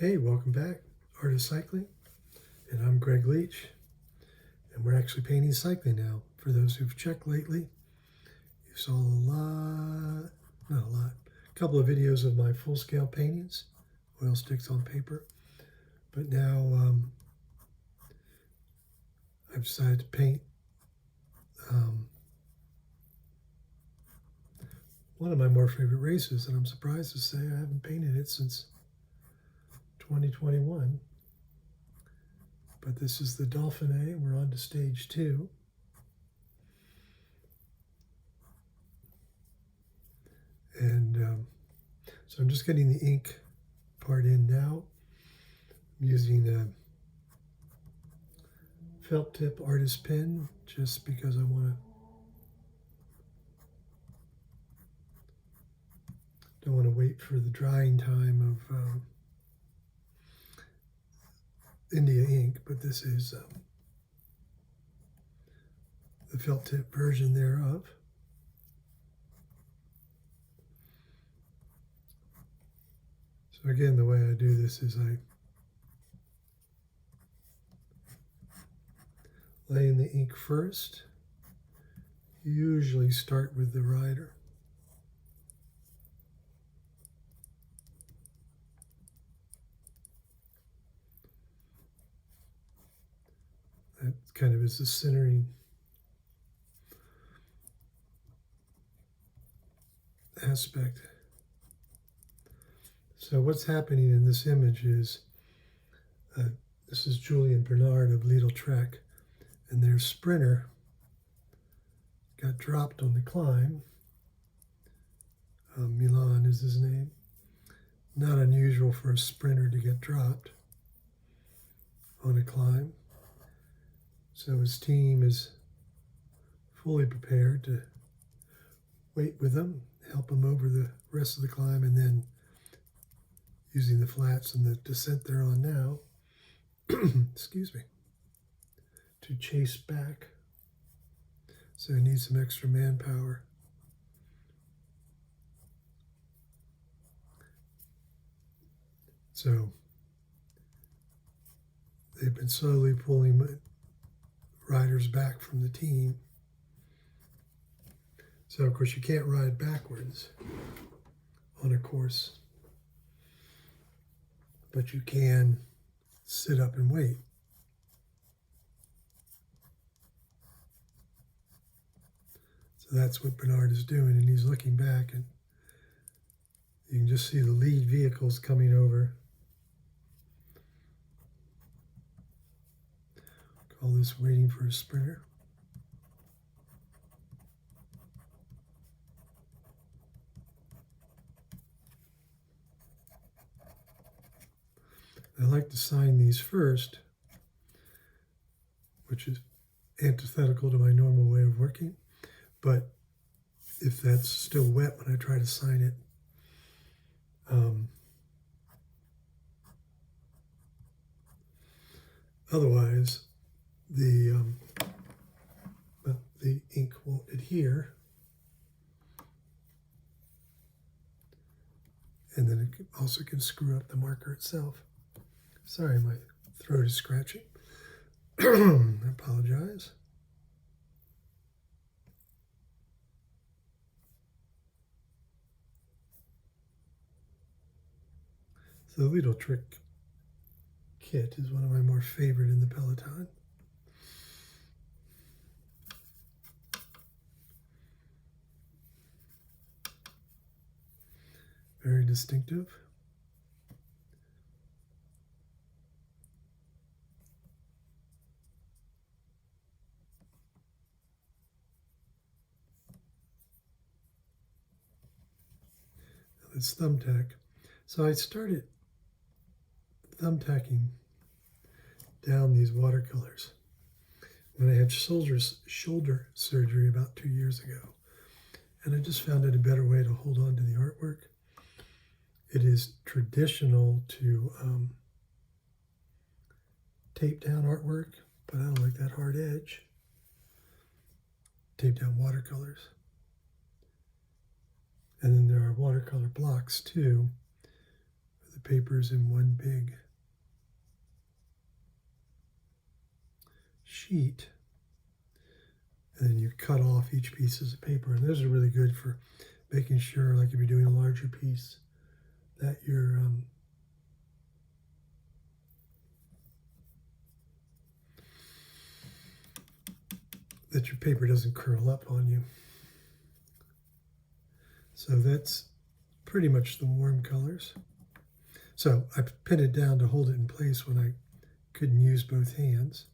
Hey, welcome back, Art of Cycling, and I'm Greg Leach, and we're actually painting cycling now. For those who've checked lately, you saw not a lot, a couple of videos of my full-scale paintings, oil sticks on paper, but now I've decided to paint one of my more favorite races, and I'm surprised to say I haven't painted it since 2021. But this is the Dauphine. We're on to stage 2. And so I'm just getting the ink part in now. I'm using a felt tip artist pen just because I don't want to wait for the drying time of India ink, but this is the felt tip version thereof. So again, the way I do this is I lay in the ink first. Usually start with the rider. That kind of is the centering aspect. So what's happening in this image is, this is Julian Bernard of Lidl-Trek, and their sprinter got dropped on the climb. Milan is his name. Not unusual for a sprinter to get dropped on a climb. So his team is fully prepared to wait with him, help him over the rest of the climb, and then using the flats and the descent they're on now, excuse me, to chase back. So he needs some extra manpower. So they've been slowly pulling riders back from the team. So of course you can't ride backwards on a course, but you can sit up and wait. So that's what Bernard is doing, and he's looking back, and you can just see the lead vehicles coming over. Call this waiting for a sprinter. I like to sign these first, which is antithetical to my normal way of working. But if that's still wet when I try to sign it, otherwise the ink won't adhere, and then it also can screw up the marker itself. Sorry, my throat is scratchy. I apologize. So the Lidl-Trek kit is one of my more favorite in the Peloton. Very distinctive. It's thumbtack. So I started thumbtacking down these watercolors when I had shoulder surgery about 2 years ago. And I just found it a better way to hold on to the artwork. It is traditional to tape down artwork, but I don't like that hard edge. Tape down watercolors. And then there are watercolor blocks too, for the papers in one big sheet. And then you cut off each piece of paper. And those are really good for making sure, like if you're doing a larger piece, that your paper doesn't curl up on you. So that's pretty much the warm colors. So I pinned it down to hold it in place when I couldn't use both hands.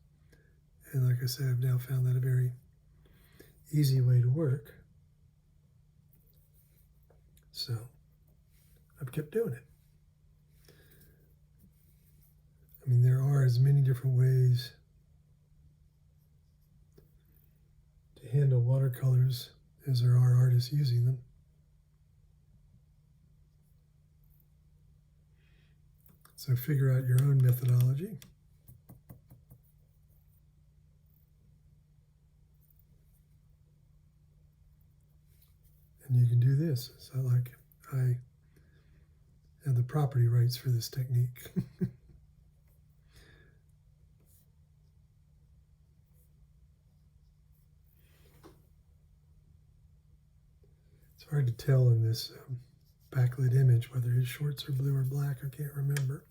And like I said, I've now found that a very easy way to work. So I've kept doing it. I mean, there are as many different ways to handle watercolors as there are artists using them. So figure out your own methodology. And you can do this. So like I have the property rights for this technique. It's hard to tell in this backlit image whether his shorts are blue or black. I can't remember.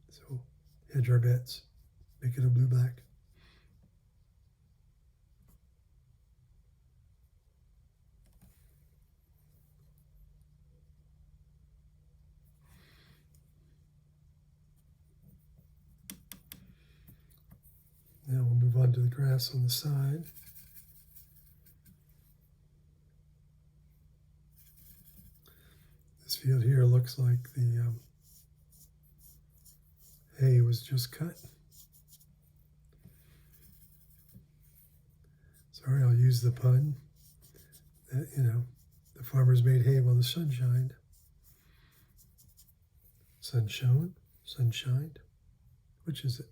So hedge our bets. Make it a blue-black. Now we'll move on to the grass on the side. This field here looks like the hay was just cut. Sorry, I'll use the pun that, the farmers made hay while the sun shined. Sun shone, sun shined. Which is it?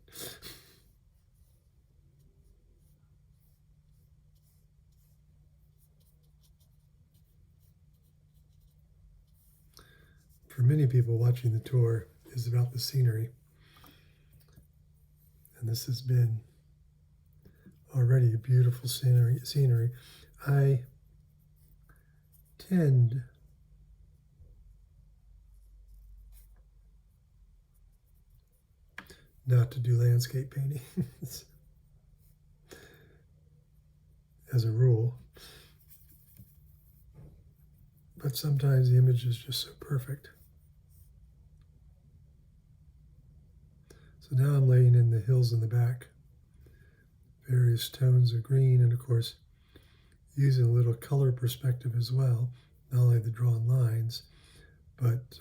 For many people, watching the tour is about the scenery. And this has been already a beautiful scenery. I tend not to do landscape painting as a rule. But sometimes the image is just so perfect. So now I'm laying in the hills in the back, various tones of green, and of course using a little color perspective as well, not only the drawn lines, but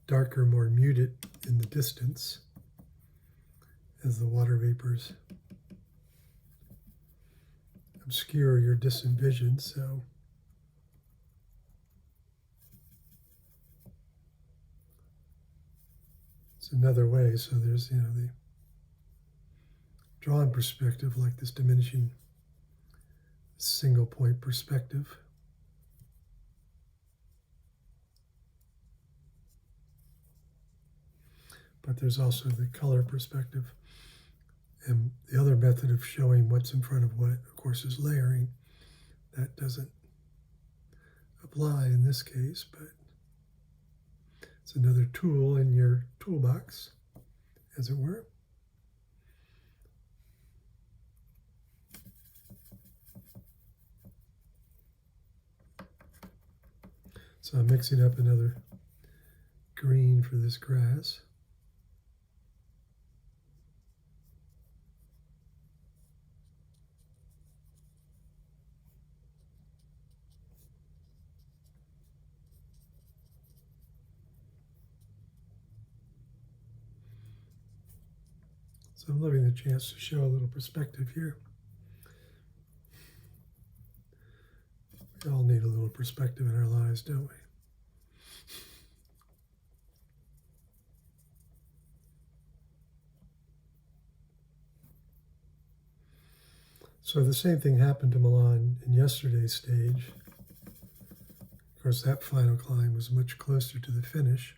darker, more muted in the distance as the water vapors obscure your distant vision. So it's another way. So there's, the drawn perspective, like this diminishing single point perspective. But there's also the color perspective. And the other method of showing what's in front of what, of course, is layering. That doesn't apply in this case, but it's another tool in your toolbox, as it were. So I'm mixing up another green for this grass. So I'm loving the chance to show a little perspective here. We all need a little perspective in our lives, don't we? So the same thing happened to Milan in yesterday's stage. Of course, that final climb was much closer to the finish.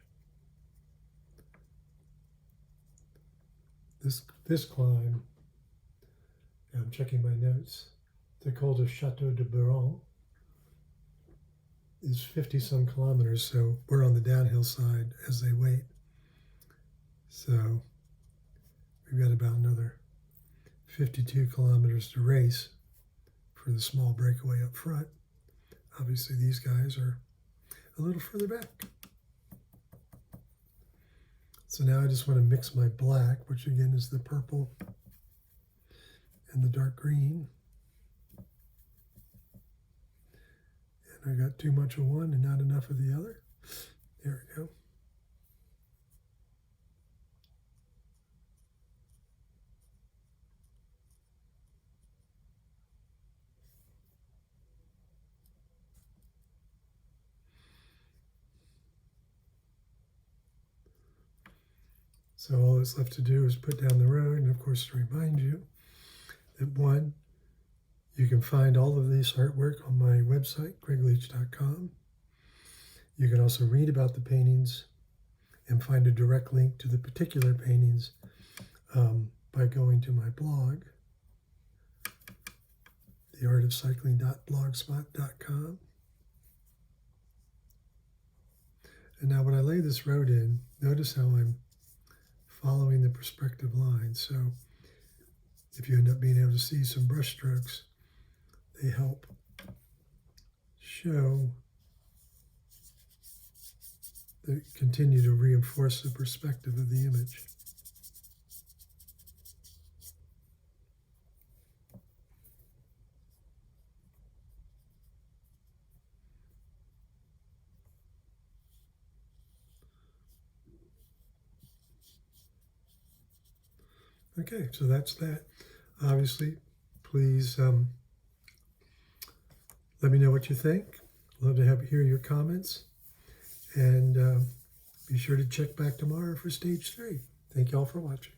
This climb, I'm checking my notes, the col de Chateau de Buron is 50-some kilometers, so we're on the downhill side as they wait. So we've got about another 52 kilometers to race for the small breakaway up front. Obviously, these guys are a little further back. So now I just want to mix my black, which again is the purple and the dark green. And I got too much of one and not enough of the other. There we go. So all that's left to do is put down the road, and of course to remind you that one, you can find all of this artwork on my website, gregleach.com. You can also read about the paintings and find a direct link to the particular paintings by going to my blog, theartofcycling.blogspot.com. And now when I lay this road in, notice how I'm following the perspective line. So if you end up being able to see some brush strokes, they help show, they continue to reinforce the perspective of the image. Okay, so that's that. Obviously, please let me know what you think. Love to hear your comments. And be sure to check back tomorrow for stage 3. Thank you all for watching.